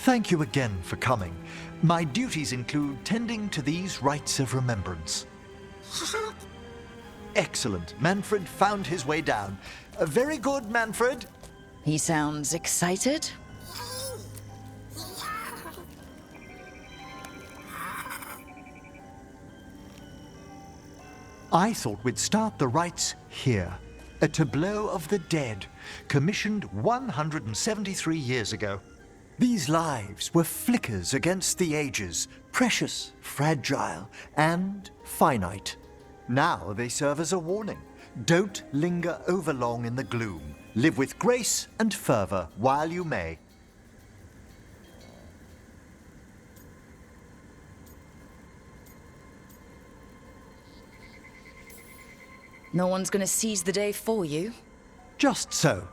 Thank you again for coming. My duties include tending to these rites of remembrance. Excellent. Manfred found his way down. Very good, Manfred. He sounds excited. I thought we'd start the rites here. A tableau of the dead, commissioned 173 years ago. These lives were flickers against the ages, precious, fragile, and finite. Now they serve as a warning. Don't linger overlong in the gloom. Live with grace and fervor while you may. No one's gonna seize the day for you. Just so.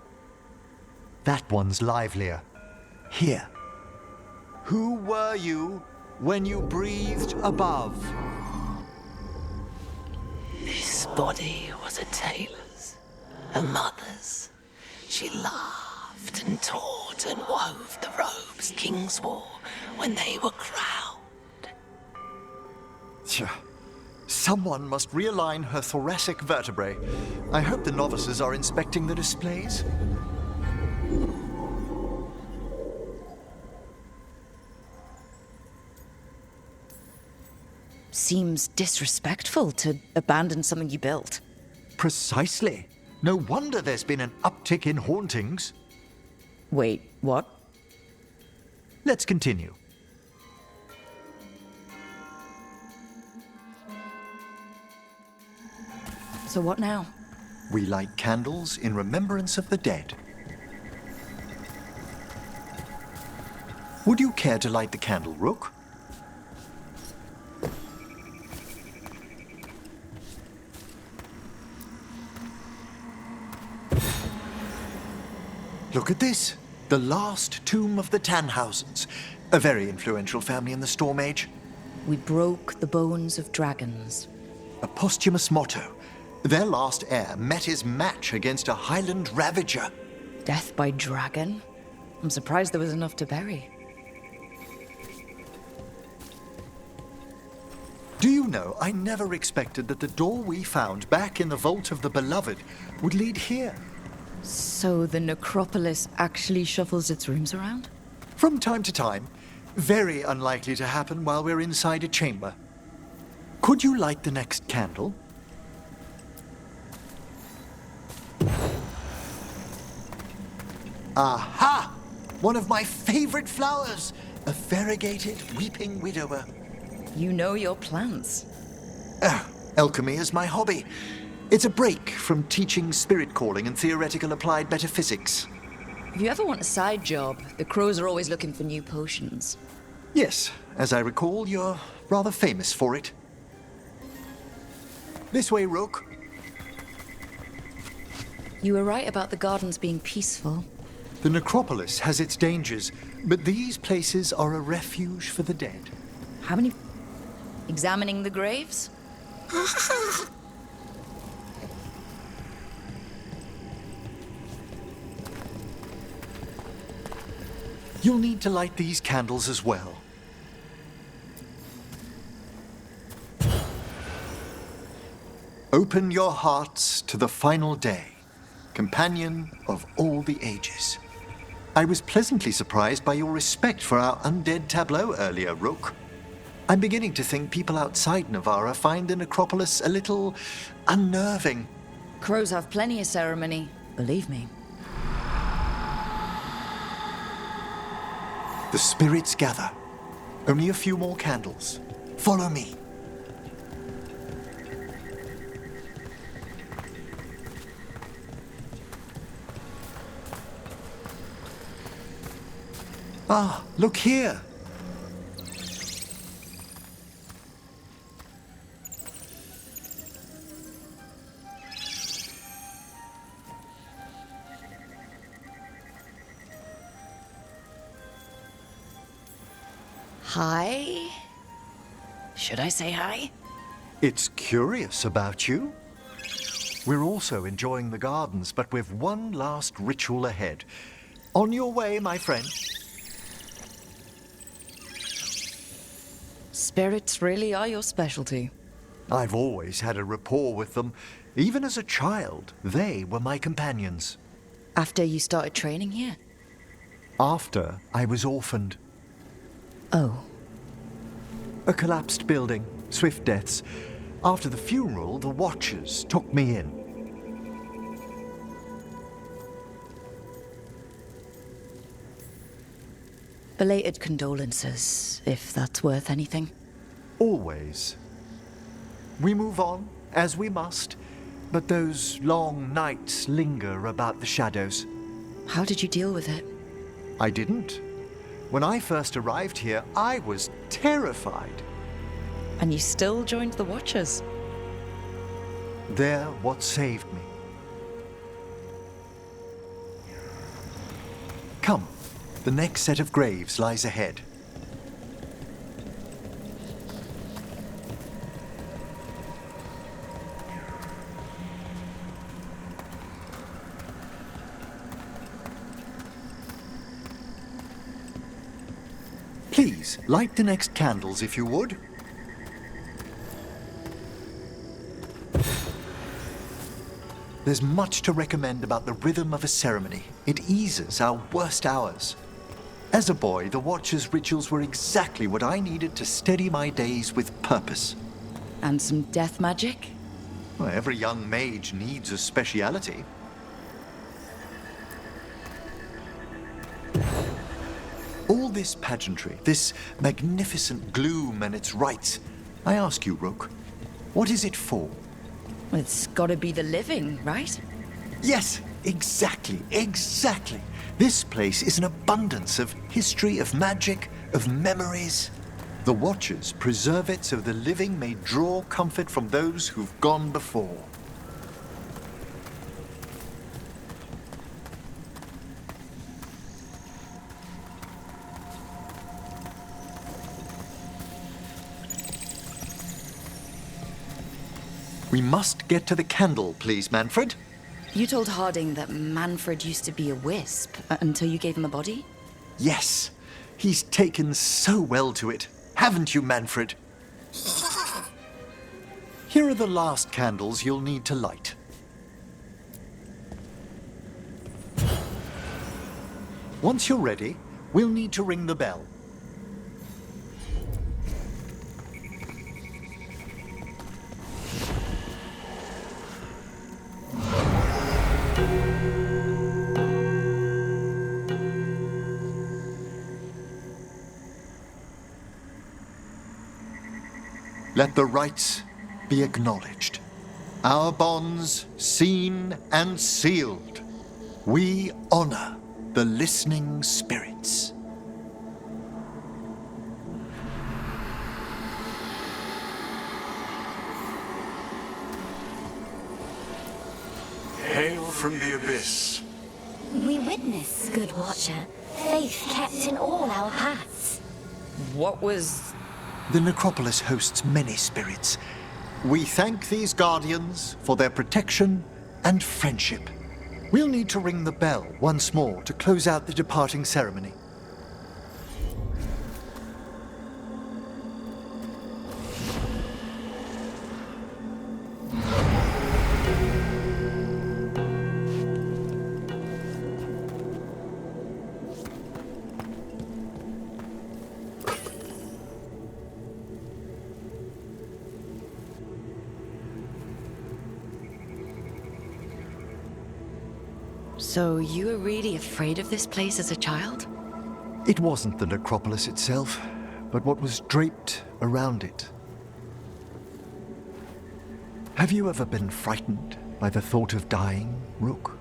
That one's livelier. Here. Who were you when you breathed above? This body was a tailor's, a mother's. She laughed and taught and wove the robes kings wore when they were crowned. Tja. Someone must realign her thoracic vertebrae. I hope the novices are inspecting the displays. Seems disrespectful to abandon something you built. Precisely. No wonder there's been an uptick in hauntings. Wait, what? Let's continue. So what now? We light candles in remembrance of the dead. Would you care to light the candle, Rook? Look at this. The last tomb of the Tannhausens. A very influential family in the Storm Age. We broke the bones of dragons. A posthumous motto. Their last heir met his match against a Highland Ravager. Death by dragon? I'm surprised there was enough to bury. Do you know, I never expected that the door we found back in the Vault of the Beloved would lead here. So the necropolis actually shuffles its rooms around? From time to time. Very unlikely to happen while we're inside a chamber. Could you light the next candle? Aha! One of my favorite flowers! A variegated weeping widower. You know your plants. Alchemy is my hobby. It's a break from teaching spirit calling and theoretical applied metaphysics. If you ever want a side job, the crows are always looking for new potions. Yes, as I recall, you're rather famous for it. This way, Rook. You were right about the gardens being peaceful. The necropolis has its dangers, but these places are a refuge for the dead. How many... Examining the graves? You'll need to light these candles as well. Open your hearts to the final day, companion of all the ages. I was pleasantly surprised by your respect for our undead tableau earlier, Rook. I'm beginning to think people outside Navarra find the necropolis a little unnerving. Crows have plenty of ceremony, believe me. The spirits gather. Only a few more candles. Follow me. Ah, look here. Hi? Should I say hi? It's curious about you. We're also enjoying the gardens, but we've one last ritual ahead. On your way, my friend. Spirits really are your specialty. I've always had a rapport with them. Even as a child, they were my companions. After you started training here? After I was orphaned. Oh. A collapsed building, swift deaths. After the funeral, the Watchers took me in. Belated condolences, if that's worth anything. Always. We move on, as we must, but those long nights linger about the shadows. How did you deal with it? I didn't. When I first arrived here, I was terrified. And you still joined the Watchers? They're what saved me. Come, the next set of graves lies ahead. Please, light the next candles if you would. There's much to recommend about the rhythm of a ceremony. It eases our worst hours. As a boy, the Watcher's rituals were exactly what I needed to steady my days with purpose. And some death magic? Well, every young mage needs a speciality. All this pageantry, this magnificent gloom and its rites, I ask you, Rook, what is it for? It's gotta be the living, right? Yes, exactly. This place is an abundance of history, of magic, of memories. The Watchers preserve it so the living may draw comfort from those who've gone before. We must get to the candle, please, Manfred. You told Harding that Manfred used to be a wisp until you gave him a body? Yes, he's taken so well to it. Haven't you, Manfred? Here are the last candles you'll need to light. Once you're ready, we'll need to ring the bell. Let the rites be acknowledged. Our bonds seen and sealed. We honor the listening spirits. Hail from the abyss. We witness, good Watcher, faith kept in all our paths. What was... The necropolis hosts many spirits. We thank these guardians for their protection and friendship. We'll need to ring the bell once more to close out the departing ceremony. So you were really afraid of this place as a child? It wasn't the necropolis itself, but what was draped around it. Have you ever been frightened by the thought of dying, Rook?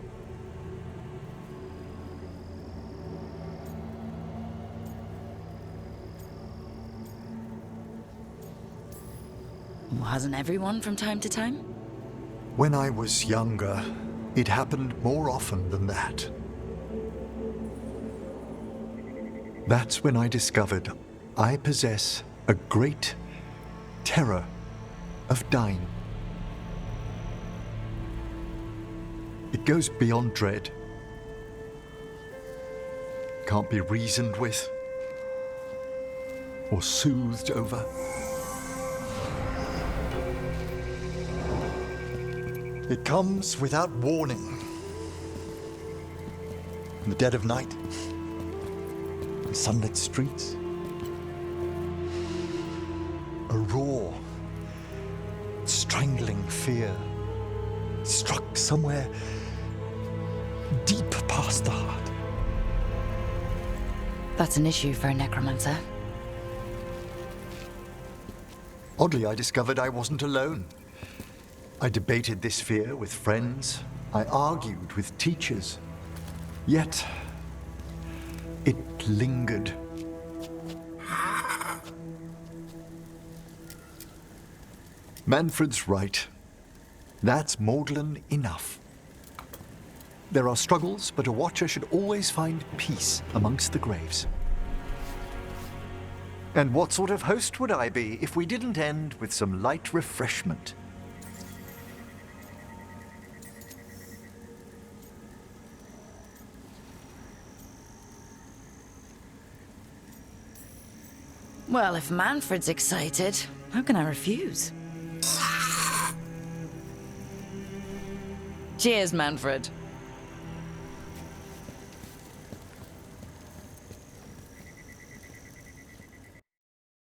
Hasn't everyone from time to time? When I was younger, it happened more often than that. That's when I discovered I possess a great terror of dying. It goes beyond dread. Can't be reasoned with or soothed over. It comes without warning. In the dead of night, in sunlit streets, a raw, strangling fear struck somewhere deep past the heart. That's an issue for a necromancer. Oddly, I discovered I wasn't alone. I debated this fear with friends. I argued with teachers. Yet, it lingered. Manfred's right. That's maudlin enough. There are struggles, but a watcher should always find peace amongst the graves. And what sort of host would I be if we didn't end with some light refreshment? Well, if Manfred's excited, how can I refuse? Cheers, Manfred.